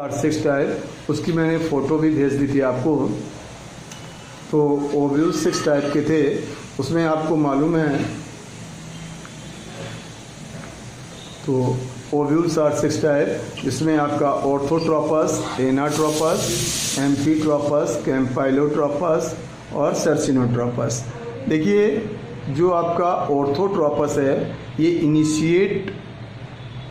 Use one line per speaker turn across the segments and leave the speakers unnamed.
R6 type, उसकी मैंने photo भी भेज दी थी आपको। तो ओव्यूल 6 टाइप के थे, उसमें आपको मालूम है तो ओव्यूल्स आर 6 टाइप, जिसमें आपका ऑर्थोट्रोपस, एनाट्रोपस, एम्फीट्रोपस, कैम्पाइलोट्रोपस और सर्सिनोट्रोपस। देखिए जो आपका ऑर्थोट्रोपस है ये इनिशिएट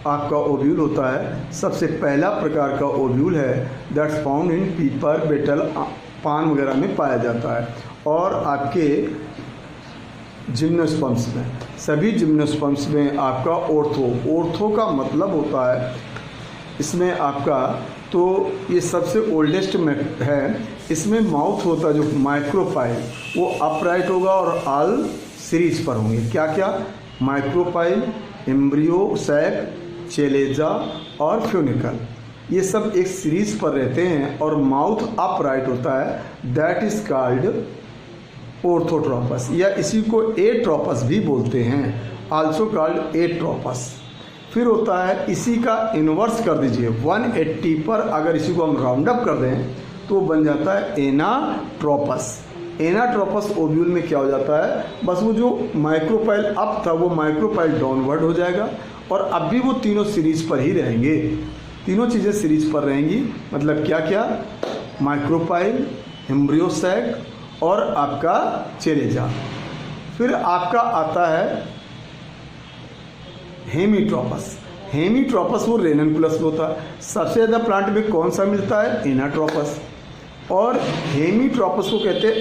आपका ओव्यूल होता है, सबसे पहला प्रकार का ओव्यूल है, दैट्स फाउंड इन पीपर, बेटल, पान वगैरह में पाया जाता है। और आपके जिम्नोस्पर्म्स में, सभी जिम्नोस्पर्म्स में आपका ऑर्थो का मतलब होता है इसमें आपका, तो ये सबसे ओल्डेस्ट में है। इसमें माउथ होता है जो माइक्रोपाइल, वो अपराइट होगा और ऑल सीरीज पर होंगे। क्या क्या? माइक्रोपाइल, एम्ब्रियो, सैक, चेलेजा और फ्यूनिकल, ये सब एक सीरीज पर रहते हैं और माउथ अपराइट होता है, दैट इज कॉल्ड ऑर्थोट्रोपस, या इसी को एट्रोपस भी बोलते हैं, आल्सो कॉल्ड एट्रोपस। फिर होता है इसी का इन्वर्स कर दीजिए 180 पर, अगर इसी को हम राउंड अप कर दें तो बन जाता है एनाट्रोपस। एनाट्रोपस ओव्यूल में क्या हो जाता है, बस वो जो माइक्रोपाइल अप था वो माइक्रोपाइल डाउनवर्ड हो जाएगा, और अब भी वो तीनों सीरीज पर ही रहेंगे, तीनों चीज़ें सीरीज पर रहेंगी। मतलब क्या क्या? माइक्रोपाइल, एम्ब्रियो सैक और आपका चेलेजा। फिर आपका आता है हेमीट्रोपस। हेमीट्रोपस वो रेननकुलस में होता है। सबसे ज़्यादा प्लांट में कौन सा मिलता है? एनाट्रोपस। और हेमीट्रोपस को कहते हैं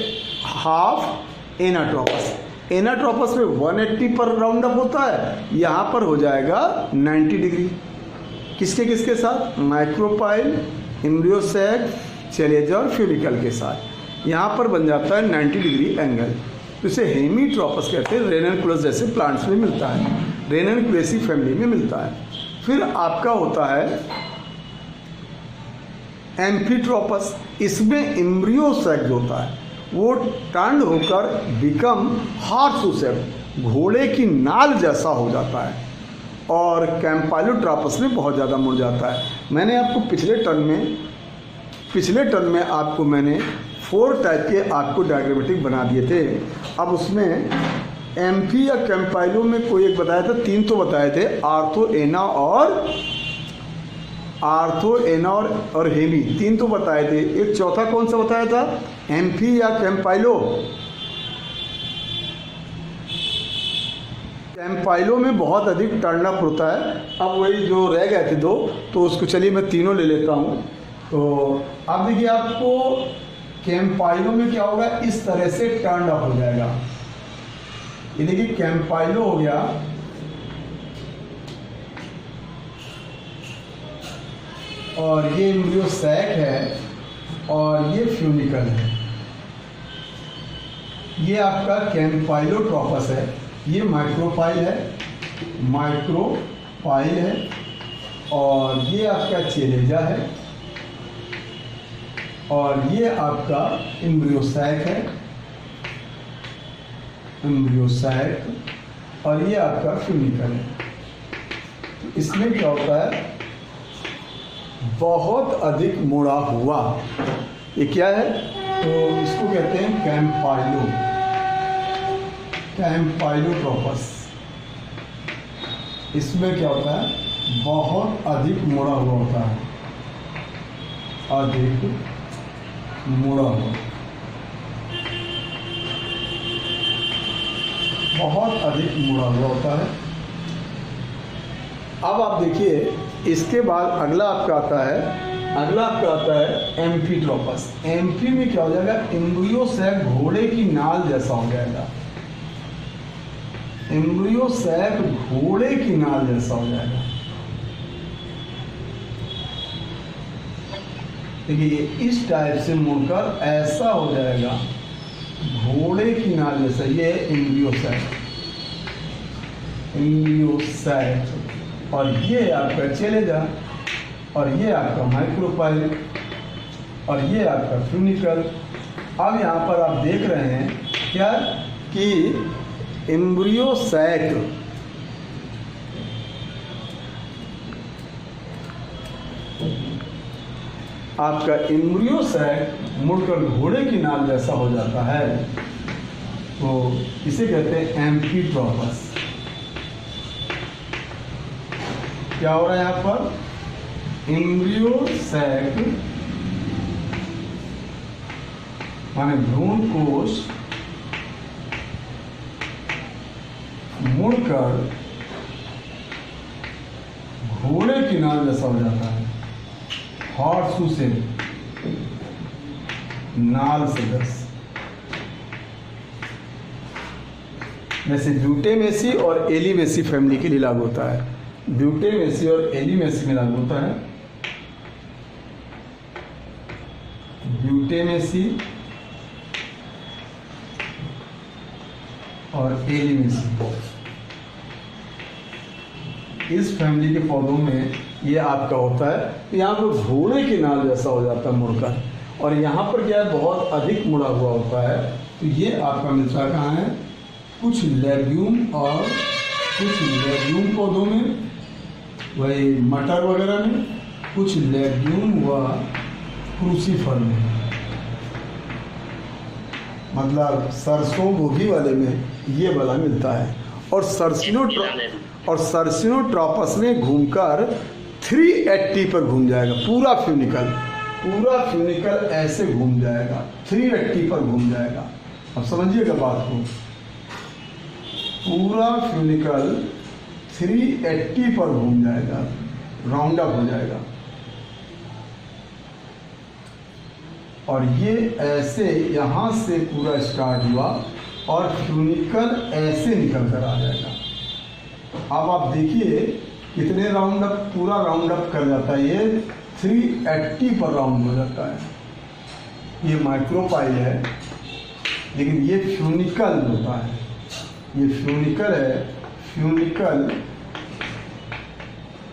हाफ एनाट्रोपस। एनाट्रोपस में 180 पर राउंड अप होता है, यहाँ पर हो जाएगा 90 डिग्री। किसके किसके साथ? माइक्रोपाइल, एम्ब्रियो सैक, चेलेजा और फ्यूनिकल के साथ यहाँ पर बन जाता है 90 डिग्री एंगल। तो इसे हेमीट्रोपस कहते हैं। रेननकुलस जैसे प्लांट्स में मिलता है, रेननकुलेसी फैमिली में मिलता है। फिर आपका होता है एम्फीट्रोपस। इसमें एम्ब्रियो सैक जो होता है वो टर्न होकर बिकम हॉर्स शेप, घोड़े की नाल जैसा हो जाता है, और कैम्पाइलोट्रोपस में बहुत ज़्यादा मुड़ जाता है। मैंने आपको पिछले टर्न में आपको मैंने 4 टाइप के आपको डायग्रामेटिक बना दिए थे। अब उसमें एम्फी या कैम्पाइलो में कोई एक बताया था, 3 तो बताए थे, आर्थो, एना और हेमी, 3 तो बताए थे। एक चौथा कौन सा बताया था? एम्फी या कैम्पाइलो। कैम्पाइलो में बहुत अधिक टर्न अप होता है। अब वही जो रह गए थे 2, तो उसको चलिए मैं तीनों ले लेता हूँ। तो अब देखिए आपको कैम्पाइलो में क्या होगा, इस तरह से टर्न अप हो जाएगा। ये देखिए कैम्पाइलो हो गया, और ये एम्ब्रियो सैक है, और ये फ्यूनिकल है। ये आपका कैम्पाइलोट्रोपस है, ये माइक्रोपाइल है, और ये आपका चेलेजा है, और ये आपका एम्ब्रियो सैक है, और ये आपका फ्यूनिकल है। तो इसमें क्या होता है, बहुत अधिक मुड़ा हुआ, ये क्या है, तो इसको कहते हैं कैम्पाइलोट्रोपस। इसमें क्या होता है, बहुत अधिक मुड़ा हुआ होता है, अधिक मुड़ा हुआ, बहुत अधिक मुड़ा हुआ होता है। अब आप देखिए इसके बाद अगला आपका आता है एम्फीट्रोपस। एम्फी में क्या हो जाएगा, एम्ब्रियो सैक घोड़े की नाल जैसा हो जाएगा, एम्ब्रियो सैक घोड़े की नाल जैसा हो जाएगा। देखिए इस टाइप से मुड़कर ऐसा हो जाएगा, घोड़े की नाल जैसा। ये एम्ब्रियो सैक, और ये आपका चेलेजा, और ये आपका माइक्रोपाइल, और ये आपका फ्यूनिकल। अब यहाँ पर आप देख रहे हैं क्या कि एम्ब्रियो सैक आपका एम्ब्रियो सैक मुड़कर घोड़े की नाल जैसा हो जाता है, तो इसे कहते हैं एम्फीट्रॉपस। क्या हो रहा है यहाँ पर? एम्ब्रियो सैक माने भ्रूण कोश मुड़कर घोड़े की नाल जैसा हो जाता है, हॉर्सू से, नाल से बस। जैसे ब्यूटेमेसी और एलिमेसी फैमिली के लिए लागू होता है, ब्यूटेमेसी और एलिमेसी में लागू होता है। ब्यूटेमेसी और एलिमेसी, इस फैमिली के पौधों में ये आपका होता है। यहाँ पर घोड़े की नाल जैसा हो जाता है मुड़कर, और यहाँ पर क्या है, बहुत अधिक मुड़ा हुआ होता है। तो ये आपका मिलता कहाँ है? कुछ लेग्यूम और कुछ लेग्यूम पौधों में, वही मटर वगैरह में, कुछ लेग्यूम व क्रूसीफर में, मतलब सरसों गोभी वाले में ये वाला मिलता है। और सर्सिनोट्रॉपस में घूमकर 380 पर घूम जाएगा, पूरा फ्यूनिकल ऐसे घूम जाएगा, 380 पर घूम जाएगा। अब समझिएगा बात को, पूरा फ्यूनिकल 380 पर घूम जाएगा, राउंड अप हो जाएगा। और ये ऐसे यहाँ से पूरा स्टार्ट हुआ और फ्यूनिकल ऐसे निकल कर आ जाएगा। अब आप देखिए कितने राउंड अप, पूरा राउंड अप कर जाता है, ये 380 पर राउंड हो जाता है। ये माइक्रोपाइल है, लेकिन ये फ्यूनिकल होता है, ये फ्यूनिकल है। फ्यूनिकल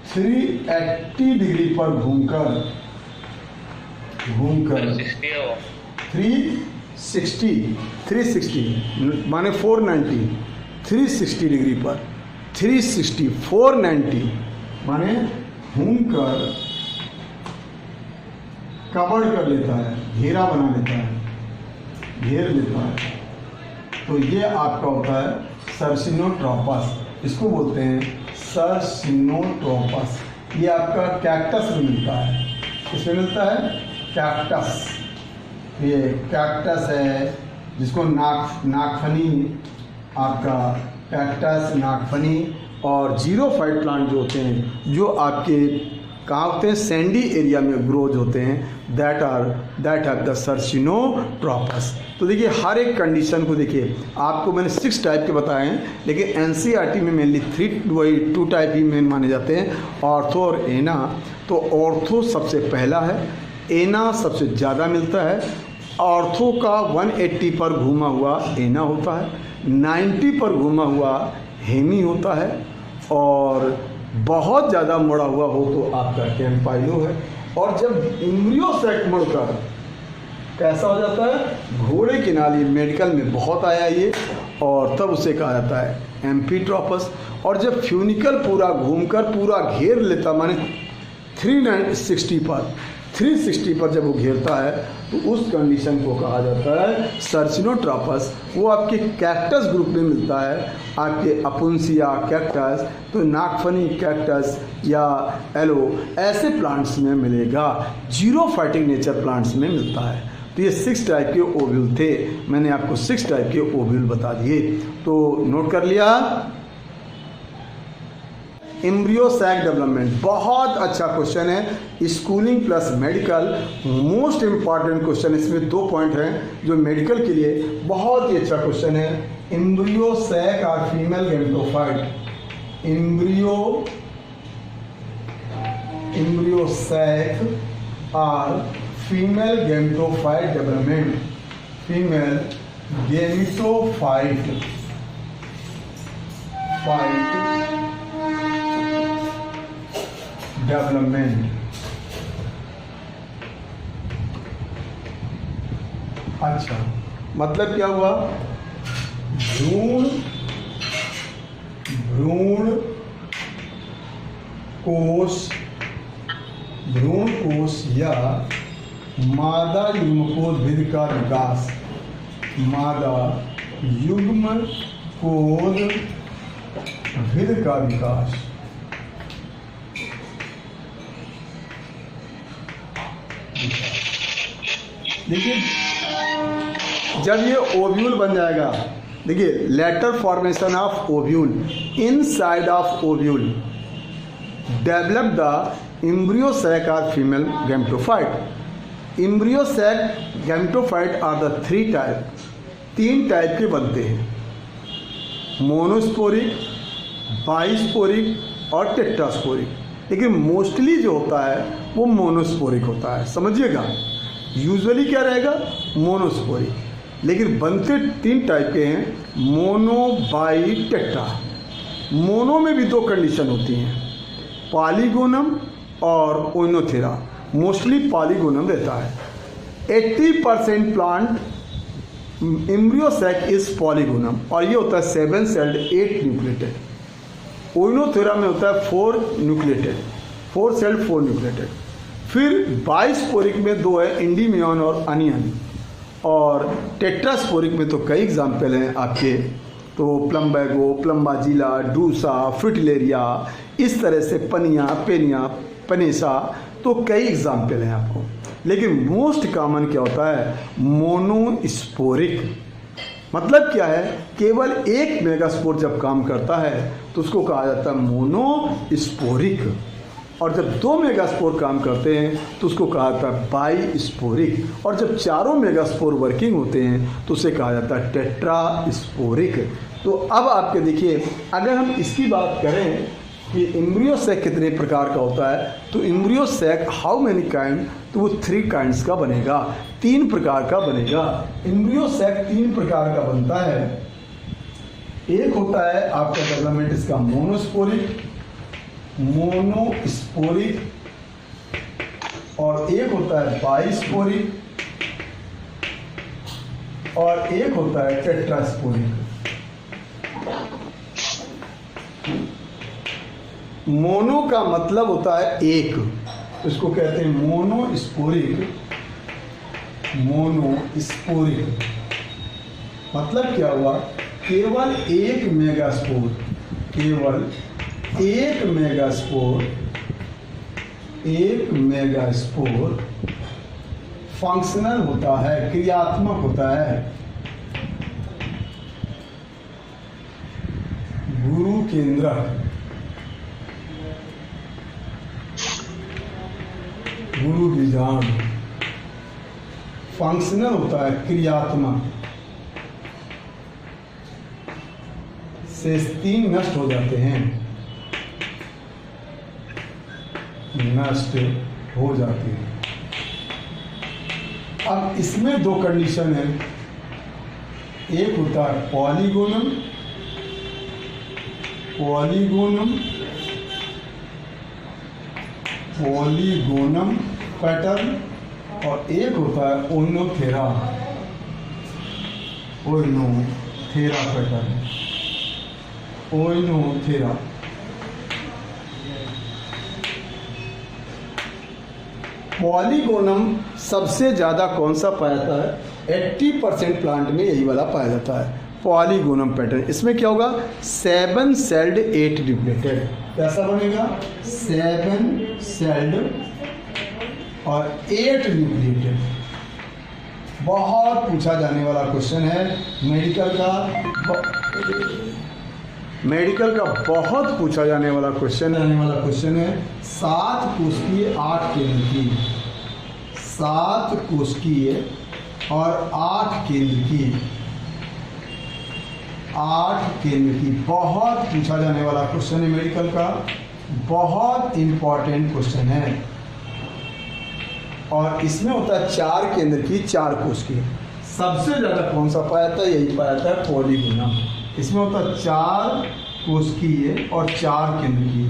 380 डिग्री पर घूमकर 360 माने 490, 360 डिग्री पर 360 490 माने घूमकर कवर कर लेता है, घेरा बना लेता है, घेर लेता है। तो ये आपका होता है सर्सिनोट्रॉपस, इसको बोलते हैं सर्सिनोट्रॉपस। ये आपका कैक्टस में मिलता है, किसमें मिलता है? कैक्टस। ये कैक्टस है जिसको नागफनी, आपका कैक्टस, नागफनी और जीरोफाइट प्लांट जो होते हैं, जो आपके कहाँ होते हैं? सैंडी एरिया में ग्रोज होते हैं, दैट आर द सर्सिनोट्रॉपस। तो देखिए हर एक कंडीशन को देखिए, आपको मैंने 6 टाइप के बताए हैं, लेकिन एनसीईआरटी में मेनली 2 टाइप ही मेन माने जाते हैं, ऑर्थो और एना। तो ऑर्थो सबसे पहला है, एना सबसे ज़्यादा मिलता है। ऑर्थो का 180 पर घूमा हुआ एना होता है, 90 पर घूमा हुआ हेमी होता है, और बहुत ज़्यादा मुड़ा हुआ हो तो आपका कैम्पाइलो है। और जब एम्ब्रियो सैक मुड़कर कैसा हो जाता है? घोड़े की नाल, मेडिकल में बहुत आया ये, और तब उसे कहा जाता है एम्फीट्रॉपस। और जब फ्यूनिकल पूरा घूमकर पूरा घेर लेता, माने 360 पर जब वो घेरता है, तो उस कंडीशन को कहा जाता है सर्सिनोट्रॉपस। वो आपके कैक्टस ग्रुप में मिलता है, आपके अपुंसिया कैक्टस, तो नागफनी कैक्टस या एलो ऐसे प्लांट्स में मिलेगा, जीरोफाइटिक नेचर प्लांट्स में मिलता है। तो ये 6 टाइप के ओव्यूल थे, मैंने आपको 6 टाइप के ओव्यूल बता दिए, तो नोट कर लिया। एम्ब्रियो सैक डेवलपमेंट बहुत अच्छा क्वेश्चन है, schooling plus medical, most important question. इसमें 2 पॉइंट हैं जो मेडिकल के लिए बहुत ही अच्छा क्वेश्चन है। Embryo sac are female gametophyte, embryo sac are female gametophyte development, female gametophyte development. अच्छा, मतलब क्या हुआ? भ्रूण कोश या मादा युग्मकोद्भिद का विकास, मादा युग्मकोद्भिद का विकास। देखिए जब ये ओव्यूल बन जाएगा, देखिए later formation of ovule, inside of ovule develop the embryo sac और female gametophyte. Embryo sac gametophyte are the 3 type, 3 type के बनते हैं, मोनोस्पोरिक, बाइस्पोरिक और टेट्रास्पोरिक। लेकिन मोस्टली जो होता है वो मोनोस्पोरिक होता है, समझिएगा। यूजुअली क्या रहेगा, मोनोस्पोरिक। लेकिन बनते 3 टाइप के हैं, मोनो, बाई, टेट्रा। मोनो में भी 2 कंडीशन होती हैं, पॉलीगोनम और ओइनोथेरा। मोस्टली पॉलीगोनम रहता है। 80% plant embryo sac is polygonum और ये होता है 7 सेल्ड 8 न्यूक्लिएटेड। ओइनोथेरा में होता है 4 न्यूक्लिएटेड, 4 सेल्ड 4 न्यूक्लिएटेड। फिर बाइस्पोरिक में 2 है, इंडीमियन और अनियन। और टेट्रास्पोरिक में तो कई एग्जाम्पल हैं आपके, तो प्लम्बैगो, प्लम्बाजिला, डूसा, फ्रिटिलेरिया, इस तरह से पनिया, पेनिया, पनेसा, तो कई एग्जाम्पल हैं आपको। लेकिन मोस्ट कॉमन क्या होता है, मोनोस्पोरिक। मतलब क्या है, केवल एक मेगास्पोर जब काम करता है तो उसको कहा जाता है मोनोस्पोरिक, और जब 2 मेगास्पोर काम करते हैं तो उसको कहा जाता है बाईस्पोरिक, और जब 4 मेगास्पोर वर्किंग होते हैं तो उसे कहा जाता है टेट्रास्पोरिक। तो अब आपके देखिए, अगर हम इसकी बात करें कि एम्ब्रियो सैक कितने प्रकार का होता है, तो embryo sac how many kind, तो वो 3 काइंड्स का बनेगा, 3 प्रकार का बनेगा। एम्ब्रियो सैक 3 प्रकार का बनता है। एक होता है आपका डेवलपमेंट इसका मोनोस्पोरिक, और एक होता है बाइस्पोरिक, और एक होता है टेट्रास्पोरिक। मोनो का मतलब होता है एक, इसको कहते हैं मोनोस्पोरिक। मोनोस्पोरिक मतलब क्या हुआ, केवल एक मेगास्पोर, केवल एक मेगास्पोर फंक्शनल होता है, क्रियात्मक होता है। गुरु केंद्रक, गुरु बीजांड, फंक्शनल होता है, क्रियात्मक। शेष 3 नष्ट हो जाते हैं, नष्ट हो जाती है। अब इसमें 2 कंडीशन है, एक होता है पॉलीगोनम पैटर्न, और एक होता है ओइनोथेरा पैटर्न। ओइनोथेरा पॉलीगोनम सबसे ज़्यादा कौन सा पाया जाता है, 80% प्लांट में यही वाला पाया जाता है, पॉलीगोनम पैटर्न। इसमें क्या होगा, 7 सेल्ड 8 न्यूक्लिएटेड। कैसा बनेगा, 7 सेल्ड और 8 न्यूक्लिएटेड। बहुत पूछा जाने वाला क्वेश्चन है मेडिकल का बहुत पूछा जाने वाला क्वेश्चन है 7 कोशिकीय 8 केंद्र की, 7 कोशिकीय और 8 केंद्र की बहुत पूछा जाने वाला क्वेश्चन है मेडिकल का, बहुत इंपॉर्टेंट क्वेश्चन है। और इसमें होता है 4 केंद्र की 4 कोशिकीय। सबसे ज़्यादा कौन सा पाया जाता है, यही पाया जाता है पॉलीगोनम। इसमें होता है 4 कोशिकीय और 4 केंद्र की,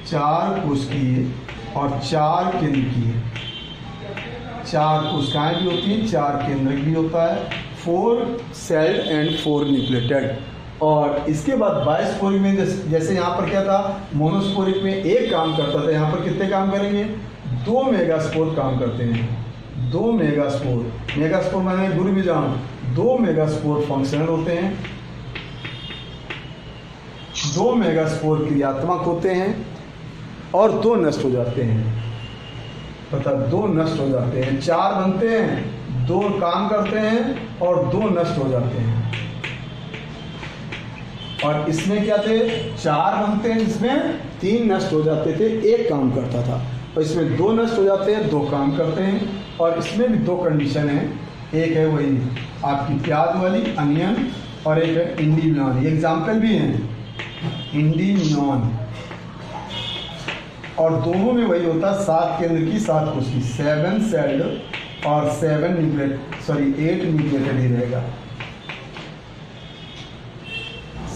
4 कोशिकीय और 4 केंद्र की, 4 कोशिकाएं भी होती हैं, 4 केंद्र भी होता है, 4 सेल्ड एंड 4 न्यूक्लिएटेड। और इसके बाद बाइस्पोरिक में जैसे यहाँ पर क्या था, मोनोस्पोरिक में एक काम करता था, यहाँ पर कितने काम करेंगे, 2 मेगास्पोर काम करते हैं, 2 मेगास्पोर, मेगास्पोर माने गुरु बीजाणु, 2 मेगास्पोर फंक्शनल होते हैं, 2 मेगास्पोर क्रियात्मक होते हैं और 2 नष्ट हो जाते हैं। पता 2 नष्ट हो जाते हैं, 4 बनते हैं, 2 काम करते हैं और 2 नष्ट हो जाते हैं। और इसमें क्या थे, 4 बनते हैं जिसमें 3 नष्ट हो जाते थे, 1 काम करता था। और इसमें 2 नष्ट हो जाते हैं, 2 काम करते हैं। और इसमें भी 2 कंडीशन है, एक है वही आपकी प्याज वाली अनियन और एक है इंडिमिनॉन। ये एग्जाम्पल भी हैं इंडिमिनॉन। और दोनों में वही होता है 7 केंद्र की 7 कोशिकी, 7 सेल्ड और 8 न्यूक्लिएटेड ही रहेगा।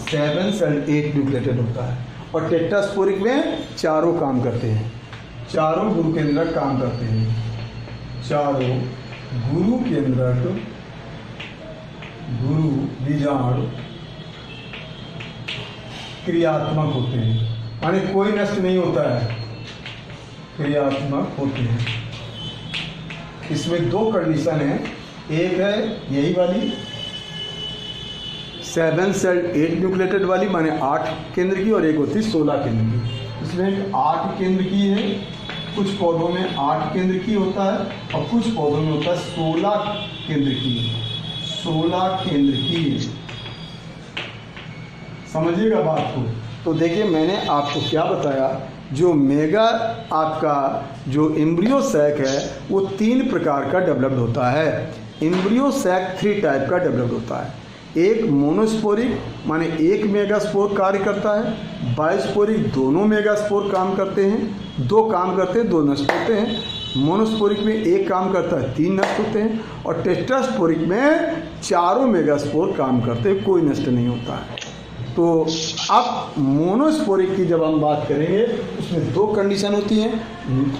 7 सेल्ड 8 न्यूक्लिएटेड होता है। और टेट्रास्पोरिक में चारों काम करते हैं, चारों गुरु केंद्रक काम करते हैं, चारों गुरु केंद्रक गुरु बीजाणु क्रियात्मक होते हैं, माने कोई नष्ट नहीं होता है, क्रियात्मक होते हैं। इसमें 2 कंडीशन है, एक है यही वाली 7 सेल्ड 8 न्यूक्लिएटेड वाली, माने 8 केंद्र की, और एक होती 16 केंद्र की। इसमें 8 केंद्र की है, कुछ पौधों में 8 केंद्र की होता है और कुछ पौधों में होता है 16 केंद्र की, 16 केंद्र की। समझिएगा बात को। तो देखिए मैंने आपको क्या बताया, जो मेगा आपका जो एम्ब्रियो सैक है वो 3 प्रकार का डेवलप्ड होता है। एम्ब्रियो सैक 3 टाइप का डेवलप्ड होता है। एक मोनोस्पोरिक माने 1 मेगास्पोर कार्य करता है, बायोस्पोरिक दोनों मेगास्पोर काम करते हैं, 2 काम करते हैं 2 नष्ट होते हैं, मोनोस्पोरिक में 1 काम करता है 3 नष्ट होते हैं, और टेट्रास्पोरिक में चारों मेगास्पोर काम करते हैं, कोई नष्ट नहीं होता है। तो अब मोनोस्पोरिक की जब हम बात करेंगे उसमें 2 कंडीशन होती हैं।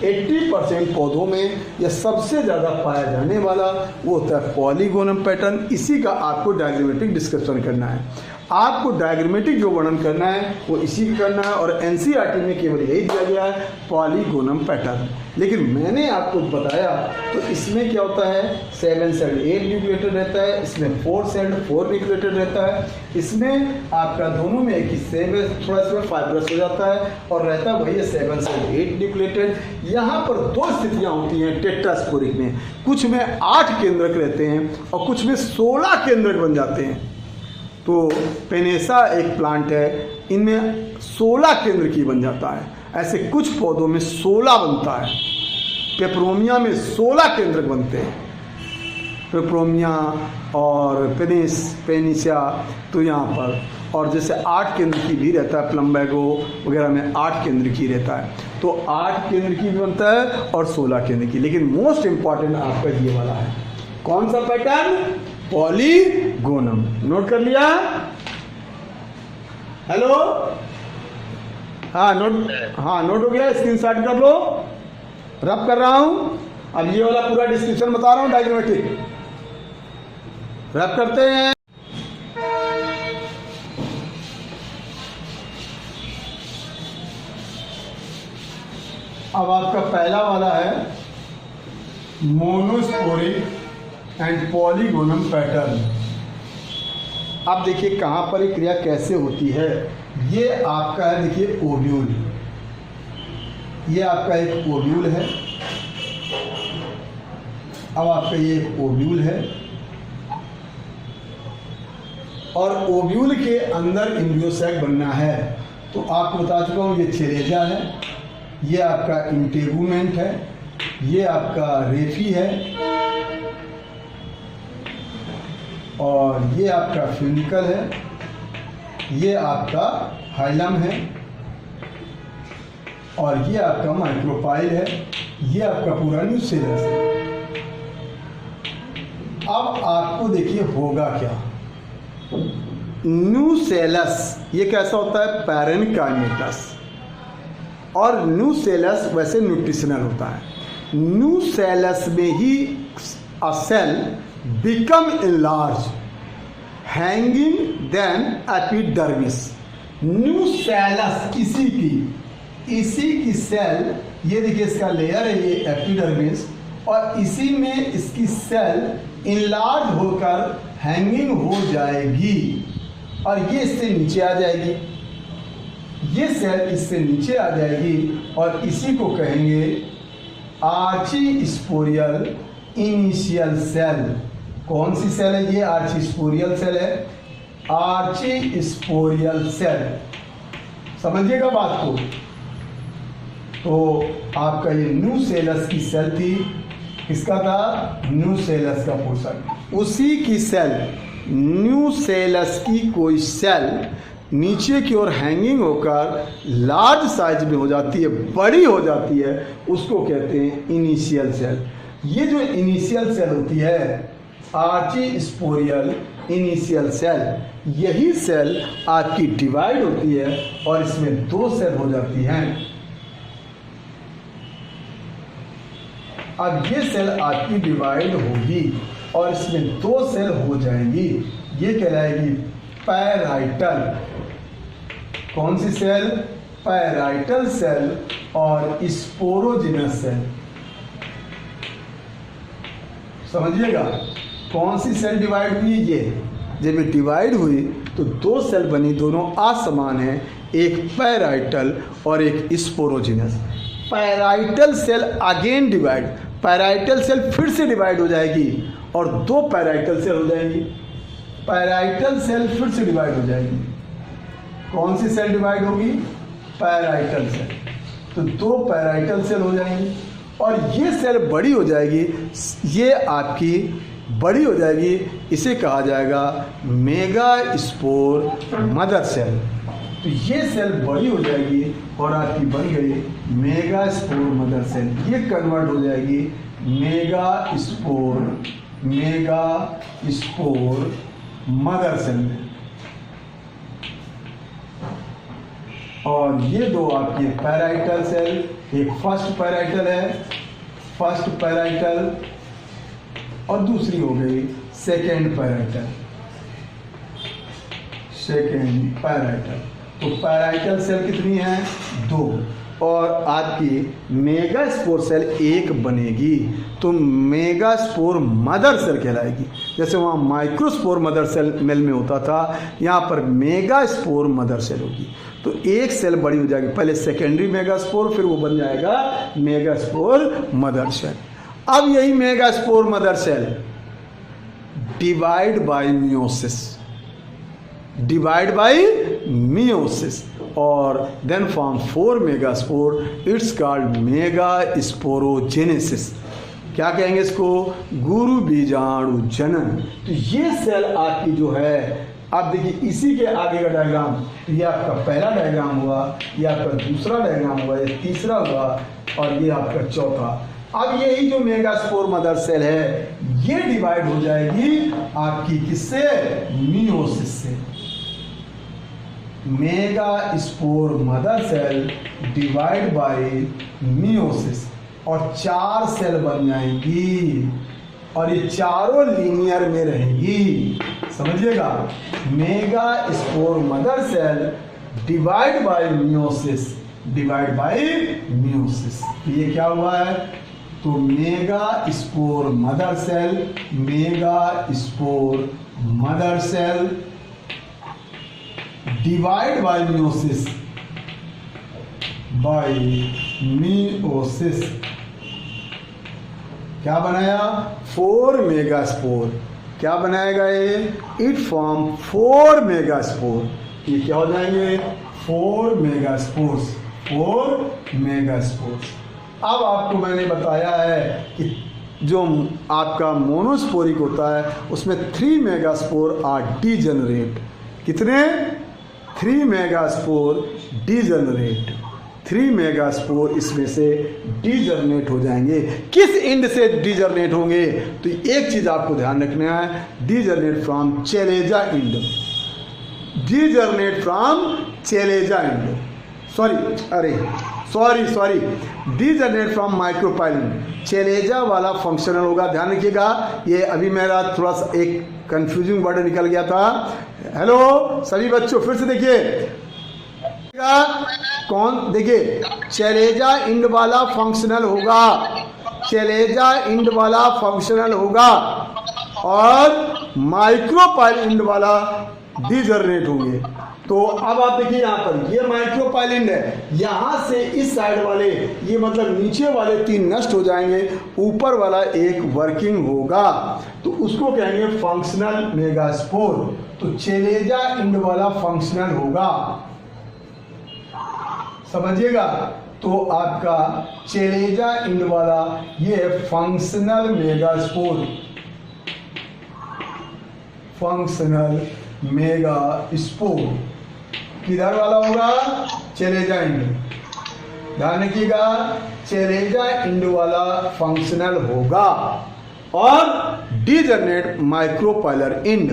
80% पौधों में या सबसे ज़्यादा पाया जाने वाला वो होता है पॉलीगोनम पैटर्न। इसी का आपको डायग्रामेटिक डिस्कशन करना है। आपको डायग्रामेटिक जो वर्णन करना है वो इसी करना है, और एनसीईआरटी में केवल यही दिया गया है पॉलीगोनम पैटर्न। लेकिन मैंने आपको बताया तो इसमें क्या होता है, 7 सेल्ड 8 न्यूक्लिएटेड रहता है, इसमें 4 सेल्ड 4 न्यूक्लिएटेड रहता है, इसमें आपका दोनों में एक हिस्से में थोड़ा सा फाइब्रस हो जाता है और रहता है वही 7 सेल्ड 8 न्यूक्लिएटेड। यहाँ पर 2 स्थितियाँ होती हैं टेट्रास्पोरिक में, कुछ में 8 केंद्रक रहते हैं और कुछ में 16 केंद्रक बन जाते हैं। तो पेनेसा एक प्लांट है, इनमें 16 केंद्र की बन जाता है। ऐसे कुछ पौधों में 16 बनता है। पेपरोमिया में 16 केंद्रक बनते हैं, पेपरोमिया और पेनिसिया। तो यहाँ पर और जैसे 8 केंद्र की भी रहता है, प्लम्बैगो वगैरह में 8 केंद्र की रहता है। तो 8 केंद्र की भी बनता है और 16 केंद्र की। लेकिन मोस्ट इम्पॉर्टेंट आपका ये वाला है, कौन सा पैटर्न, पॉलीगोनम। नोट कर लिया, हेलो, हाँ नोट हो गया, स्क्रीनशॉट कर लो, रब कर रहा हूं। अब ये वाला पूरा डिस्क्रिप्शन बता रहा हूं डायग्रामेटिक, रब करते हैं। अब आपका पहला वाला है मोनोस्पोरिक एंड पॉलीगोनम पैटर्न। अब देखिए कहाँ पर ये क्रिया कैसे होती है। ये आपका है, देखिए ओव्यूल, ये आपका एक ओव्यूल है। अब आपका ये ओव्यूल है और ओव्यूल के अंदर एम्ब्रियो सैक बनना है। तो आपको बता चुका हूँ, ये छेलेजा है, ये आपका इंटेगुमेंट है, ये आपका रेफी है और ये आपका फ्यूनिकल है, ये आपका हाइलम है और ये आपका माइक्रोपाइल है, ये आपका पूरा न्यूसेलस है। अब आपको देखिए होगा क्या, न्यूसेलस ये कैसा होता है, पैरेनकाइमेटस, और न्यूसेलस वैसे न्यूट्रिशनल होता है। न्यूसेलस में ही a cell become enlarged hanging than epidermis। Nucellus इसी की सेल, ये देखिए इसका लेयर है, ये एपिडर्मिस, और इसी में इसकी सेल इनलार्ज होकर हैंगिंग हो जाएगी और ये इससे नीचे आ जाएगी। ये सेल इससे नीचे आ जाएगी और इसी को कहेंगे आर्चीस्पोरियल इनिशियल सेल। कौन सी सेल है ये? आर्चीस्पोरियल सेल है, आर्चीस्पोरियल सेल। समझिएगा बात को। तो आपका ये न्यूसेलस की सेल थी, किसका था? न्यूसेलस का पोषक। उसी की सेल, न्यूसेलस की कोई सेल नीचे की ओर हैंगिंग होकर लार्ज साइज में हो जाती है, बड़ी हो जाती है, उसको कहते हैं इनिशियल सेल। ये जो इनिशियल सेल होती है आर्चीस्पोरियल इनिशियल सेल, यही सेल आपकी डिवाइड होती है और इसमें 2 सेल हो जाती हैं। अब ये सेल आपकी डिवाइड होगी और इसमें 2 सेल हो जाएंगी। ये कहलाएगी पैराइटल। कौन सी सेल? पैराइटल सेल और स्पोरोजिनस सेल। समझिएगा कौन सी सेल डिवाइड हुई? ये जब ये डिवाइड हुई तो 2 सेल बनी, दोनों असमान हैं, एक पैराइटल और एक sporogenous. Parietal cell again divide, parietal cell फिर से डिवाइड हो जाएगी और 2 पैराइटल सेल हो जाएंगी। पैराइटल सेल फिर से डिवाइड हो जाएगी। कौन सी सेल डिवाइड होगी? Parietal cell. तो 2 पैराइटल सेल हो जाएंगी और ये सेल बड़ी हो जाएगी, ये आपकी बड़ी हो जाएगी, इसे कहा जाएगा मेगा स्पोर मदर सेल। तो ये सेल बड़ी हो जाएगी और आपकी बन गई मेगा स्पोर मदर सेल। ये कन्वर्ट हो जाएगी मेगा स्पोर मदर सेल में। और ये 2 आपकी पैराइटल सेल, एक फर्स्ट पैराइटल है, फर्स्ट पैराइटल, और दूसरी हो गई सेकेंड पैराइटल, सेकेंड पैराइटल। तो पैराइटल सेल कितनी है? 2। और आपकी मेगा स्पोर सेल 1 बनेगी तो मेगा स्पोर मदर सेल कहलाएगी। जैसे वहाँ माइक्रोस्पोर मदर सेल मेल में होता था, यहाँ पर मेगा स्पोर मदर सेल होगी। तो एक सेल बड़ी हो जाएगी, पहले सेकेंडरी मेगा स्पोर, फिर वो बन जाएगा मेगा स्पोर मदर सेल। अब यही mega spore mother cell divide by meiosis, divide by meiosis और then form 4 mega spore. It's called megasporogenesis. क्या कहेंगे इसको? गुरु बीजाणु जनन। तो ये सेल आपकी जो है, आप देखिए इसी के आगे का डायग्राम, तो ये आपका पहला डायग्राम हुआ, ये आपका दूसरा डायग्राम हुआ, ये तीसरा हुआ और ये आपका चौथा। अब यही जो मेगा स्पोर मदर सेल है ये डिवाइड हो जाएगी आपकी किससे? मियोसिस से। Mega spore mother cell divide by meiosis और 4 सेल बन जाएंगी और ये चारों लीनियर में रहेंगी। समझिएगा, mega spore mother cell divide by meiosis, divide by meiosis. ये क्या हुआ है? तो mega spore mother cell, mega spore mother cell divide by meiosis, by meiosis क्या बनाया? 4 मेगा स्पोर। क्या बनाएगा ये? It form 4 mega spore. ये क्या हो जाएंगे? 4 मेगा स्पोर्स, 4 मेगा स्पोर्स। अब आपको मैंने बताया है कि जो आपका मोनोस्पोरिक होता है उसमें 3 मेगा स्पोर आर डीजेनरेट। कितने? 3 mega spore degenerate. 3 mega spore इसमें से डीजनरेट हो जाएंगे। किस एंड से डीजनरेट होंगे? तो एक चीज आपको ध्यान रखना है, degenerate from chalaza end, degenerate from chalaza end, sorry degenerate from micropylar. Chalaza वाला फंक्शनल होगा, ध्यान रखिएगा। ये अभी मेरा थोड़ा सा एक कंफ्यूजिंग वर्ड निकल गया था। हेलो सभी बच्चों, फिर से देखिए कौन, देखिए चेलेजा इंड वाला फंक्शनल होगा, चलेजा इंड वाला फंक्शनल होगा और माइक्रोपाइल इंड वाला डीजनरेट होंगे। तो अब आप देखिए यहाँ पर ये माइक्रोपाइल इंड है, यहाँ से इस साइड वाले ये मतलब नीचे वाले 3 नष्ट हो जाएंगे, ऊपर वाला एक वर्किंग होगा, तो उसको कहेंगे फंक्शनल मेगास्पोर। तो चलेजा इंड वाला फंक्शनल होगा, समझिएगा। तो आपका चलेजा इंड वाला ये फंक्शनल मेगास्पोर, फंक्शनल मेगास्पोर किधर वाला होगा? Chalaza end. ध्यान रखिएगा, चलेजा इंड वाला फंक्शनल होगा और degenerate micropylar end,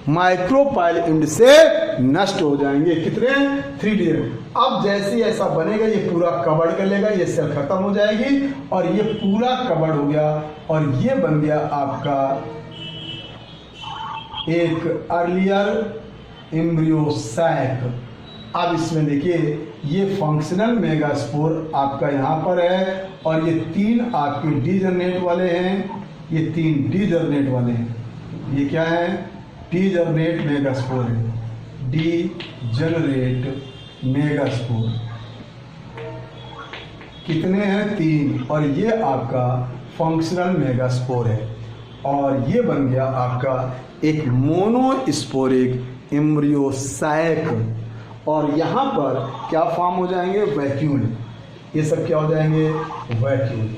micropyle end से नष्ट हो जाएंगे। कितने? 3D। अब जैसे ऐसा बनेगा ये पूरा कवर कर लेगा, ये सेल खत्म हो जाएगी और ये पूरा कवर हो गया और ये बन गया आपका एक अर्लियर एम्ब्रियो सैक। अब इसमें देखिए ये फंक्शनल मेगास्पोर आपका यहाँ पर है और ये 3 आपके डीजनरेट वाले हैं, ये 3 डीजनरेट वाले हैं। ये क्या है? डीजनरेट मेगास्पोर है, डीजनरेट मेगास्पोर। कितने हैं? 3। और ये आपका फंक्शनल मेगास्पोर है और ये बन गया आपका एक मोनोस्पोरिक एम्ब्रियोसाइक। और यहाँ पर क्या फॉर्म हो जाएंगे? वैक्यूल। ये सब क्या हो जाएंगे? वैक्यूल।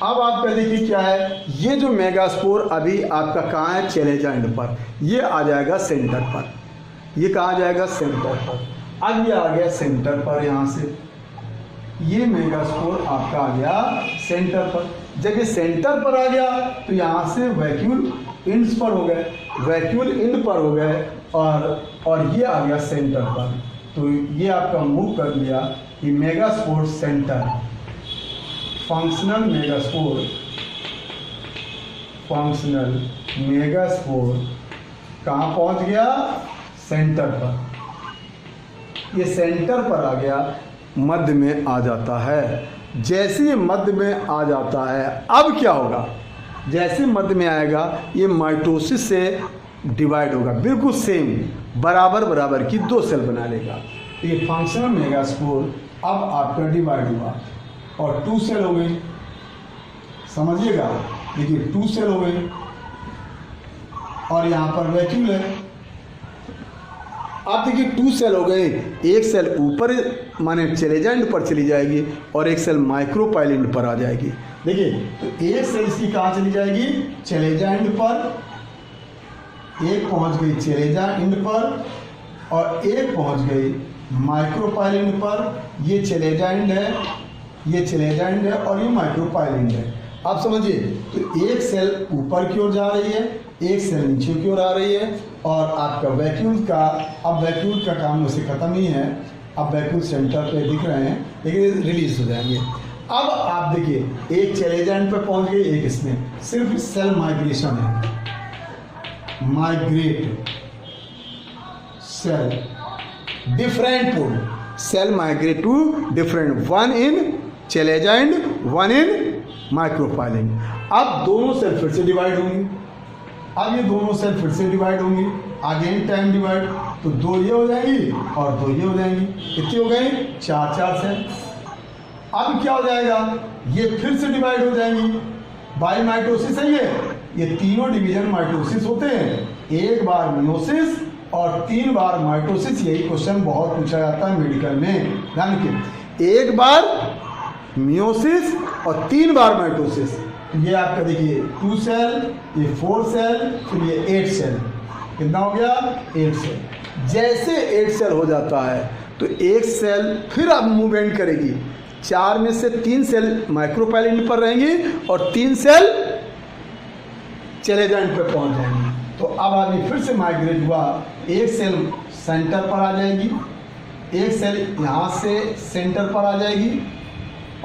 अब आपका देखिए क्या है, ये जो मेगास्पोर अभी आपका कहाँ है? चलेजा इंड पर। ये आ जाएगा सेंटर पर। ये कहाँ जाएगा? सेंटर पर। अब ये आ गया सेंटर पर, यहाँ से ये मेगास्पोर आपका आ गया सेंटर पर। जब ये सेंटर पर आ गया तो यहाँ से वैक्यूल इंड्स पर हो गए, वैक्यूल इंड पर हो गए और ये आ गया सेंटर पर। तो ये आपका मूव कर लिया ये megaspore centre, functional megaspore, functional megaspore कहाँ पहुँच गया? सेंटर पर। ये सेंटर पर आ गया, मध्य में आ जाता है। जैसे ये मध्य में आ जाता है अब क्या होगा? जैसे मध्य में आएगा ये माइटोसिस से डिवाइड होगा, बिल्कुल सेम बराबर बराबर की 2 सेल बना लेगा। तो ये फंक्शनल मेगास्पोर अब आपका डिवाइड हुआ और 2 सेल हो गई, समझिएगा। देखिए 2 सेल हो गई और यहाँ पर वैक्यूल है। आप देखिए 2 सेल हो गए, एक सेल ऊपर माने चलेजा इंड पर चली जाएगी और एक सेल माइक्रोपाइल इंड पर आ जाएगी। देखिए तो एक सेल इसकी कहाँ चली जाएगी? चलेजा इंड पर, एक पहुँच गई चलेजा इंड पर और एक पहुँच गई माइक्रोपाइल इंड पर। ये चलेजा इंड है, ये चलेजा इंड है और ये माइक्रोपाइल इंड है। आप समझिए, तो एक सेल ऊपर की ओर जा रही है, एक सेल नीचे की ओर आ रही है और आपका वैक्यूल का, अब वैक्यूल का काम वैसे खत्म ही है। अब वैक्यूल सेंटर पे दिख रहे हैं लेकिन रिलीज हो जाएंगे। अब आप देखिए एक चलेजा इंड पे पहुंच गए, एक इसमें सिर्फ सेल माइग्रेशन है, migrate cell different pole, cell migrate to different, 1 in chalaza end 1 in micropyle end. अब दोनों सेल फिर से डिवाइड होंगी, अब ये दोनों सेल फिर से डिवाइड होंगी, अगेन टाइम डिवाइड, तो 2 ये हो जाएंगी और 2 ये हो जाएंगी। कितनी हो गई? 4 सेल। अब क्या हो जाएगा? ये फिर से डिवाइड हो जाएंगी, बाय माइटोसिस है ये तीनों डिवीजन माइटोसिस होते हैं, एक बार मियोसिस और 3 बार माइटोसिस। यही क्वेश्चन बहुत पूछा जाता है मेडिकल में, ध्यान रखिए, एक बार मियोसिस और 3 बार माइटोसिस। ये आपका देखिए 2 सेल, ये 4 सेल, फिर ये 8 सेल। कितना हो गया? 8 सेल। जैसे 8 सेल हो जाता है तो एक सेल फिर अब मूवमेंट करेगी, 4 में से 3 सेल माइक्रोपाइल इंड पर रहेंगी और 3 सेल चलेजा इंड पर पहुंच जाएंगी। तो अब आदमी फिर से माइग्रेट हुआ, एक सेल सेंटर पर आ जाएगी, एक सेल यहाँ से सेंटर पर आ जाएगी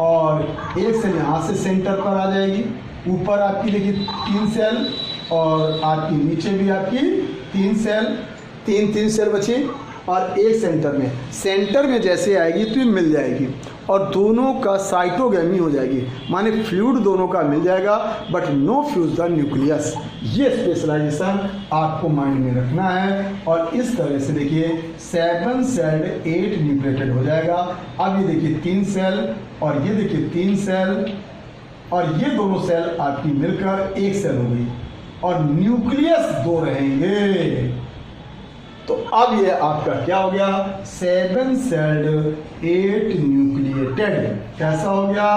और एक सेल यहाँ से सेंटर पर आ जाएगी। ऊपर आपकी देखिए 3 सेल और आपकी नीचे भी आपकी 3 सेल, 3 सेल बची और एक सेंटर में जैसे आएगी तो ये मिल जाएगी और दोनों का साइटोगेमी हो जाएगी, माने फ्लूइड दोनों का मिल जाएगा but no fuse the nucleus. ये स्पेशलाइजेशन आपको माइंड में रखना है। और इस तरह से देखिए 7 सेल्ड 8 न्यूक्लिएटेड हो जाएगा। अब ये देखिए 3 सेल और ये देखिए 3 सेल और ये दोनों सेल आपकी मिलकर एक सेल हो गई और न्यूक्लियस 2 रहेंगे। तो अब ये आपका क्या हो गया, 7 सेल्ड 8 न्यूक्लिएटेड। कैसा हो गया,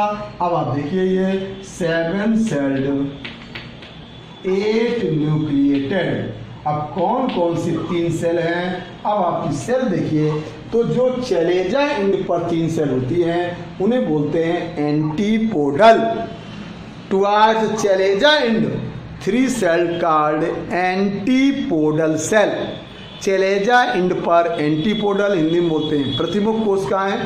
अब आप देखिए ये 7 सेल्ड 8 न्यूक्लिएटेड। अब कौन कौन सी 3 सेल हैं, अब आपकी सेल देखिए, तो जो चलेजा एंड पर 3 सेल होती हैं उन्हें बोलते हैं antipodal. Towards chalaza end 3 cell called antipodal cell. Chalaza end पर एंटीपोडल हिंदी में बोलते हैं प्रतिमुख कोशिकाएं,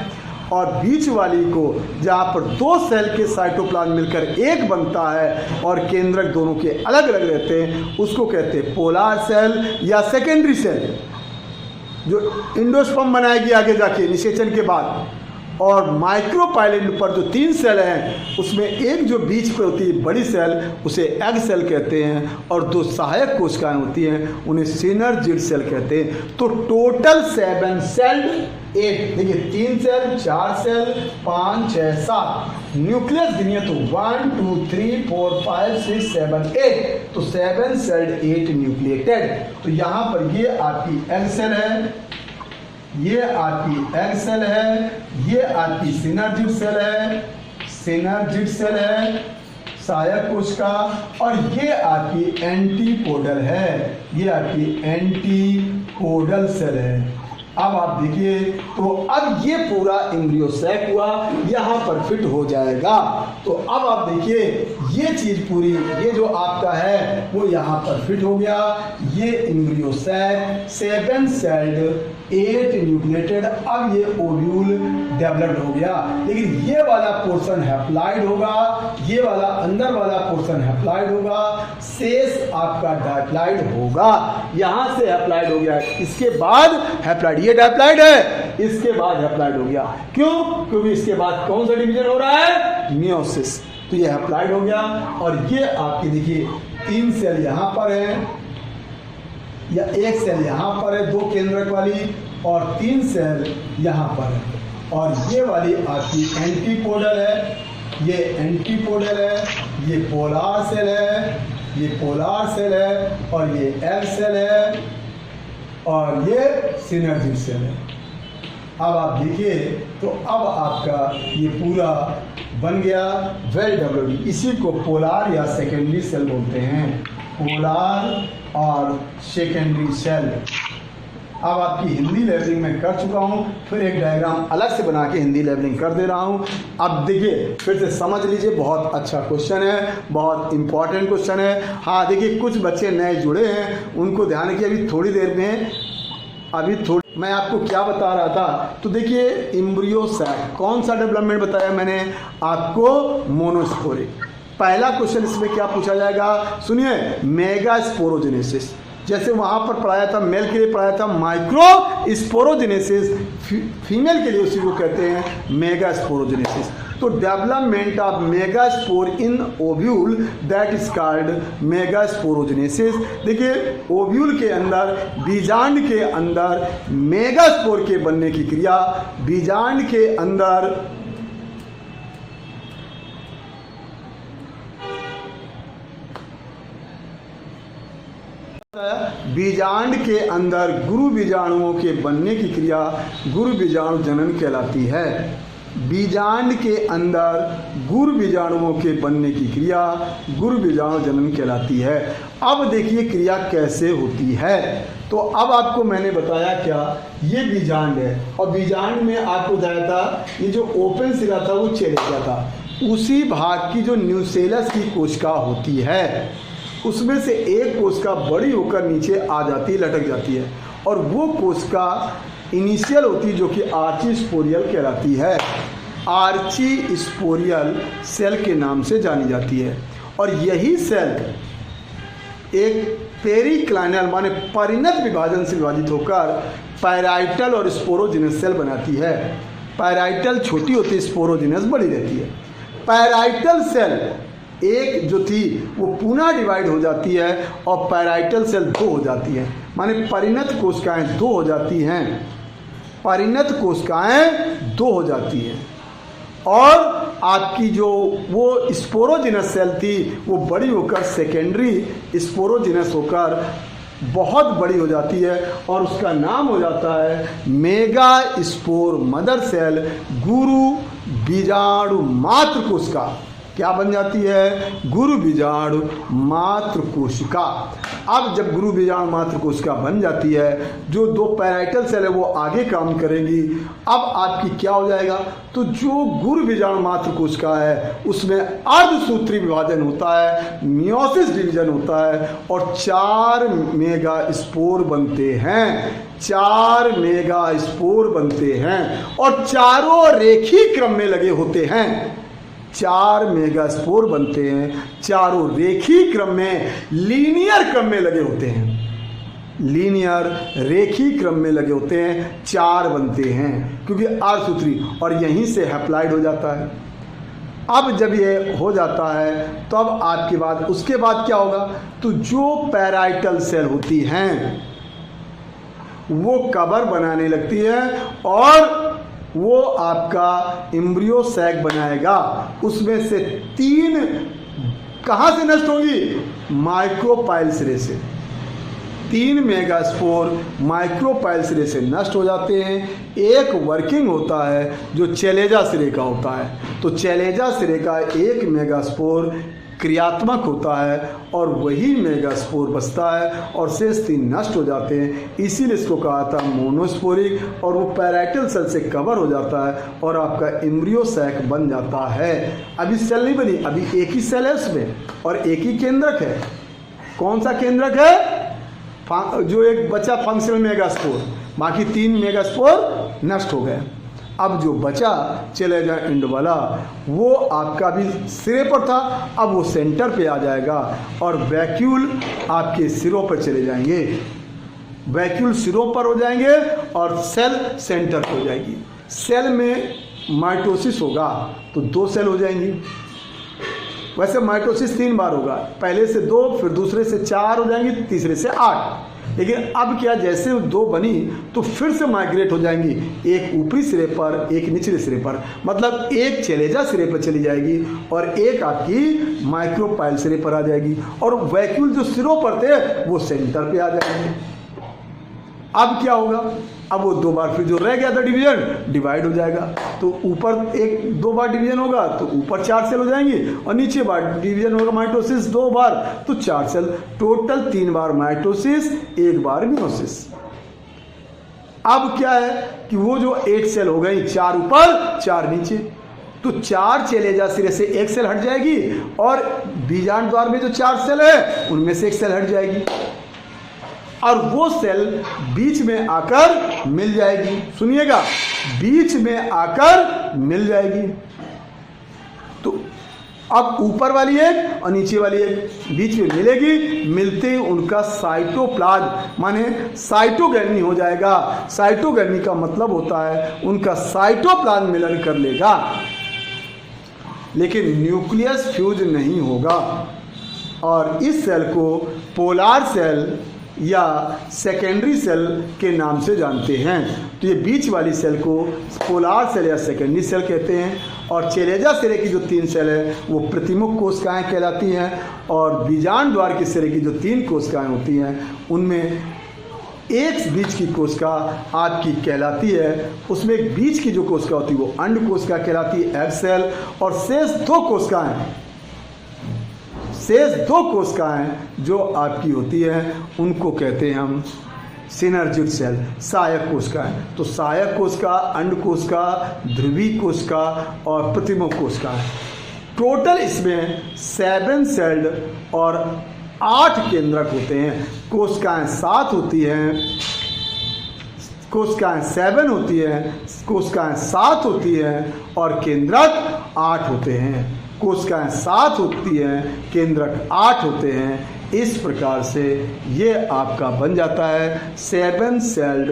और बीच वाली को जहाँ पर 2 सेल के साइटोप्लाज्म मिलकर एक बनता है और केंद्रक दोनों के अलग अलग रहते हैं, उसको कहते हैं पोलर सेल या सेकेंडरी सेल, जो एंडोस्पर्म बनाएगी आगे जाके निषेचन के बाद। और माइक्रोपाइलेट पर जो 3 सेल हैं उसमें एक जो बीच पर होती है बड़ी सेल उसे एग सेल कहते हैं, और 2 सहायक कोशिकाएं होती हैं उन्हें सिनर्जिड सेल कहते हैं। तो टोटल 7 सेल्ड 8, देखिए 3 सेल 4 सेल 5 6 7 न्यूक्लियस गिनिए तो 1 2 3 4 5 6 7 8, तो 7 सेल्ड 8 न्यूक्लिएटेड। तो यहाँ पर ये आपकी एग सेल है, ये आपकी एग सेल है, ये आपकी सिनर्जिड सेल है, सिनर्जिड सेल है सहायक कोशिका, और ये आपकी एंटीपोडल है, ये आपकी एंटीपोडल सेल है। अब आप देखिए, तो अब ये पूरा एम्ब्रियो सैक हुआ, यहाँ पर फिट हो जाएगा। तो अब आप देखिए ये चीज पूरी, ये जो आपका है वो यहाँ पर फिट हो गया। ये एम्ब्रियो सैक 7 सेल्ड 8 न्यूक्लिएटेड। अब ये ओव्यूल डेवलप्ड हो गया, लेकिन ये वाला पोर्शन हैप्लॉइड होगा, ये वाला अंदर वाला पोर्शन हैप्लॉइड होगा, शेष आपका डायप्लॉइड होगा। यहाँ से हैप्लॉइड हो गया, इसके बाद हैप्लॉइड, ये डायप्लॉइड है, इसके बाद हैप्लॉइड हो गया। क्यों? क्योंकि इसके बाद कौन सा डिवीजन हो रहा है, मियोसिस। तो ये हैप्लॉइड हो गया। और ये आपकी देखिए 3 सेल यहाँ पर है या 1 सेल यहाँ पर है 2 केंद्रक वाली, और 3 सेल यहाँ पर है, और ये वाली आपकी एंटीपोडल है, ये एंटीपोडल है, ये पोलर सेल है, ये पोलर सेल है, और ये एग सेल है, और ये सिनर्जिड सेल है। अब आप देखिए, तो अब आपका ये पूरा बन गया वेल डेवलप्ड। इसी को पोलर या सेकेंडरी सेल बोलते हैं, पोलर और सेकेंडरी सेल। अब आपकी हिंदी लेवलिंग में कर चुका हूँ, फिर एक डायग्राम अलग से बना के हिंदी लेवलिंग कर दे रहा हूँ। अब देखिए फिर से समझ लीजिए, बहुत अच्छा क्वेश्चन है, बहुत इंपॉर्टेंट क्वेश्चन है। हाँ देखिए, कुछ बच्चे नए जुड़े हैं, उनको ध्यान रखिए। अभी थोड़ी देर में, अभी थोड़ी मैं आपको क्या बता रहा था, तो देखिए एम्ब्रियो सैक कौन सा डेवलपमेंट बताया मैंने आपको, मोनोस्पोरिक। पहला क्वेश्चन इसमें क्या पूछा जाएगा, सुनिए, मेगास्पोरोजेनेसिस। जैसे वहाँ पर पढ़ाया था, मेल के लिए पढ़ाया था माइक्रो स्पोरोजेनेसिस, फीमेल के लिए उसी को कहते हैं मेगास्पोरोजेनेसिस। तो development of megaspore in ovule that is called megasporogenesis. देखिए ओव्यूल के अंदर, बीजांड के अंदर मेगास्पोर के बनने की क्रिया, बीजांड के अंदर बीजांड के अंदर गुरु बीजाणुओं के बनने की क्रिया गुरु बीजाणु जनन कहलाती है। बीजांड के अंदर गुरु बीजाणुओं के बनने की क्रिया गुरु बीजाणु जनन कहलाती है। अब देखिए क्रिया कैसे होती है। तो अब आपको मैंने बताया क्या, ये बीजांड है, और बीजांड में आपको बताया था ये जो ओपन सिरा था वो चलेजा था, उसी भाग की जो न्यूसेलस की कोशिका होती है उसमें से एक कोशिका बड़ी होकर नीचे आ जाती है, लटक जाती है, और वो कोशिका इनिशियल होती है जो कि आर्चीस्पोरियल कहलाती है। आर्चीस्पोरियल सेल के नाम से जानी जाती है। और यही सेल एक पेरिक्लाइनल माने परिणत विभाजन से विभाजित होकर पैराइटल और स्पोरोजेनस सेल बनाती है। पैराइटल छोटी होती है, स्पोरोजिनस बड़ी रहती है। पैराइटल सेल एक जो थी वो पुनः डिवाइड हो जाती है और पैराइटल सेल 2 हो जाती है, माने परिणत कोशिकाएं 2 हो जाती हैं, परिणत कोशिकाएं 2 हो जाती हैं। और आपकी जो वो स्पोरोजिनस सेल थी वो बड़ी होकर सेकेंडरी स्पोरोजिनस होकर बहुत बड़ी हो जाती है और उसका नाम हो जाता है मेगा स्पोर मदर सेल, गुरु बीजाणु मात्र कोशिका। क्या बन जाती है? गुरु बीजाणु मात्र कोशिका। अब जब गुरु बीजाणु मात्र कोशिका बन जाती है, जो 2 पैराइटल सेल है वो आगे काम करेंगी। अब आपकी क्या हो जाएगा? तो जो गुरु बीजाणु मात्र कोशिका है उसमें अर्धसूत्री विभाजन होता है, मियोसिस डिवीजन होता है और 4 मेगा स्पोर बनते हैं, 4 मेगा स्पोर बनते हैं और चारों रेखीय क्रम में लगे होते हैं। 4 मेगा स्पोर बनते हैं, चारों रेखीय क्रम में, लीनियर क्रम में लगे होते हैं, लीनियर रेखीय क्रम में लगे होते हैं, 4 बनते हैं क्योंकि अर्धसूत्री, और यहीं से हैप्लाइड हो जाता है। अब जब ये हो जाता है तो अब आपके बाद उसके बाद क्या होगा? तो जो पैराइटल सेल होती हैं वो कवर बनाने लगती है और वो आपका एम्ब्रियो सैक बनाएगा। उसमें से 3 कहाँ से नष्ट होंगी? माइक्रोपाइल सिरे से। 3 मेगास्पोर माइक्रोपाइल सिरे से नष्ट हो जाते हैं। एक वर्किंग होता है जो चेलेजा सिरे का होता है, तो चेलेजा सिरे का 1 मेगास्पोर क्रियात्मक होता है और वही मेगास्पोर बचता है और शेष 3 नष्ट हो जाते हैं। इसीलिए इसको कहा था मोनोस्पोरिक, और वो पैराइटल सेल से कवर हो जाता है और आपका एम्ब्रियो सैक बन जाता है। अभी सेल नहीं बनी, अभी एक ही सेल है उसमें और एक ही केंद्रक है। कौन सा केंद्रक है? जो एक बचा फंक्शनल मेगास्पोर, बाकी 3 मेगास्पोर नष्ट हो गए। अब जो बचा चलेगा एंड वाला वो आपका भी सिरे पर था, अब वो सेंटर पे आ जाएगा और वैक्यूल आपके सिरों पर चले जाएंगे, वैक्यूल सिरों पर हो जाएंगे और सेल सेंटर पर हो जाएगी। सेल में माइटोसिस होगा तो 2 सेल हो जाएंगी। वैसे माइटोसिस 3 बार होगा, पहले से 2, फिर दूसरे से 4 हो जाएंगी, तीसरे से 8। लेकिन अब क्या, जैसे 2 बनी तो फिर से माइग्रेट हो जाएंगी, एक ऊपरी सिरे पर, एक निचले सिरे पर, मतलब एक चेलेजा सिरे पर चली जाएगी और एक आपकी माइक्रोपाइल सिरे पर आ जाएगी और वैक्यूल जो सिरों पर थे वो सेंटर पे आ जाएंगे। अब क्या होगा? अब वो 2 बार फिर जो रह गया था डिवीजन डिवाइड हो जाएगा, तो ऊपर 2 बार डिवीजन होगा तो ऊपर 4 सेल हो जाएंगी और नीचे बार डिवीजन होगा माइटोसिस 2 बार तो 4 सेल, टोटल 3 बार माइटोसिस, 1 बार मियोसिस। अब क्या है कि वो जो 8 सेल हो गई, 4 ऊपर 4 नीचे, तो 4 चेलेजा सिरे से 1 सेल हट जाएगी और बीजांड द्वार में जो 4 सेल है उनमें से 1 सेल हट जाएगी और वो सेल बीच में आकर मिल जाएगी। सुनिएगा, बीच में आकर मिल जाएगी। तो अब ऊपर वाली एक और नीचे वाली एक बीच में मिलेगी, मिलते ही उनका साइटोप्लाज्म माने साइटोगैमी हो जाएगा। साइटोगैमी का मतलब होता है उनका साइटोप्लाज्म मिलन कर लेगा, लेकिन न्यूक्लियस फ्यूज नहीं होगा। और इस सेल को पोलार सेल या सेकेंडरी सेल के नाम से जानते हैं। तो ये बीच वाली सेल को पोलार सेल या सेकेंडरी सेल कहते हैं और चेलेजा सिरे की जो 3 सेल है वो प्रतिमुख कोशिकाएं कहलाती हैं और बीजांड द्वार के सिरे की जो 3 कोशिकाएं होती हैं उनमें एक बीच की कोशिका आपकी कहलाती है, उसमें एक बीच की जो कोशिका होती है वो अंड कोशिका कहलाती है, एग सेल, और शेष 2 कोशिकाएं जो आपकी होती हैं उनको कहते हैं हम सिनर्जिक सेल, सहायक कोशिकाएं। तो सहायक कोशिका, अंड कोशिका, ध्रुवीय कोशिका और प्रतिमुख कोशिका है। टोटल इसमें 7 सेल्ड और 8 केंद्रक होते हैं। कोशिकाएं 7 होती हैं, कोशिकाएं 7 होती हैं, कोशिकाएं 7 होती हैं और केंद्रक 8 होते हैं। कोशिकाएं 7 होती हैं, केंद्रक 8 होते हैं। इस प्रकार से ये आपका बन जाता है 7 सेल्ड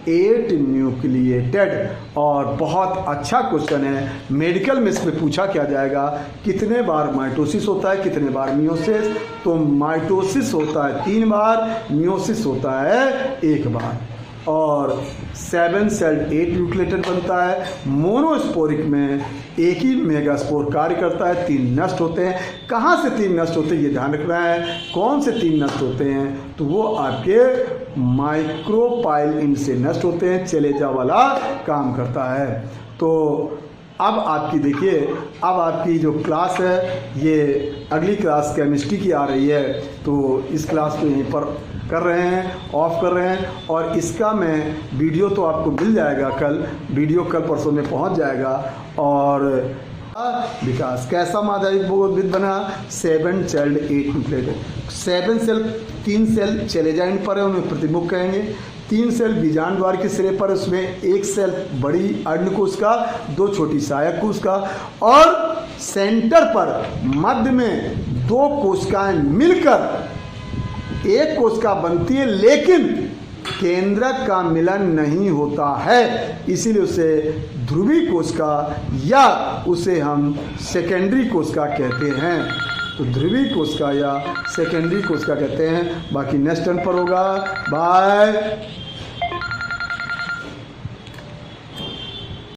8 न्यूक्लिएटेड। और बहुत अच्छा क्वेश्चन है, मेडिकल में इसमें पूछा क्या जाएगा, कितने बार माइटोसिस होता है, कितने बार मियोसिस। तो माइटोसिस होता है 3 बार, मियोसिस होता है 1 बार। और 7 सेल्ड 8 न्यूक्लिएटेड बनता है। मोनोस्पोरिक में एक ही मेगास्पोर कार्य करता है, 3 नष्ट होते हैं। कहाँ से 3 नष्ट होते हैं ये ध्यान रखना है, कौन से 3 नष्ट होते हैं, तो वो आपके माइक्रोपाइल इंड से नष्ट होते हैं, चलेजा वाला काम करता है। तो अब आपकी देखिए, अब आपकी जो क्लास है ये अगली क्लास केमिस्ट्री की आ रही है, तो इस क्लास को यहीं पर कर रहे हैं, ऑफ कर रहे हैं। और इसका मैं वीडियो तो आपको मिल जाएगा कल, वीडियो कल परसों में पहुंच जाएगा। और विकास कैसा माध्यमिक बहुविध बना, 7 celled 8 nucleated. 7 cell 3 cell chalaza end पर है, उन्हें प्रतिमुख कहेंगे। 3 सेल बीजांड द्वार के सिरे पर, उसमें 1 सेल बड़ी अंडकोशिका, 2 छोटी सहायक कोशिका, और सेंटर पर मध्य में 2 कोशिकाएं मिलकर 1 कोशिका बनती है, लेकिन केंद्रक का मिलन नहीं होता है, इसीलिए उसे ध्रुवी कोशिका या उसे हम सेकेंडरी कोशिका कहते हैं। तो ध्रुवी कोशिका या सेकेंडरी कोशिका कहते हैं। बाकी नेक्स्ट टर्न पर होगा। बाय।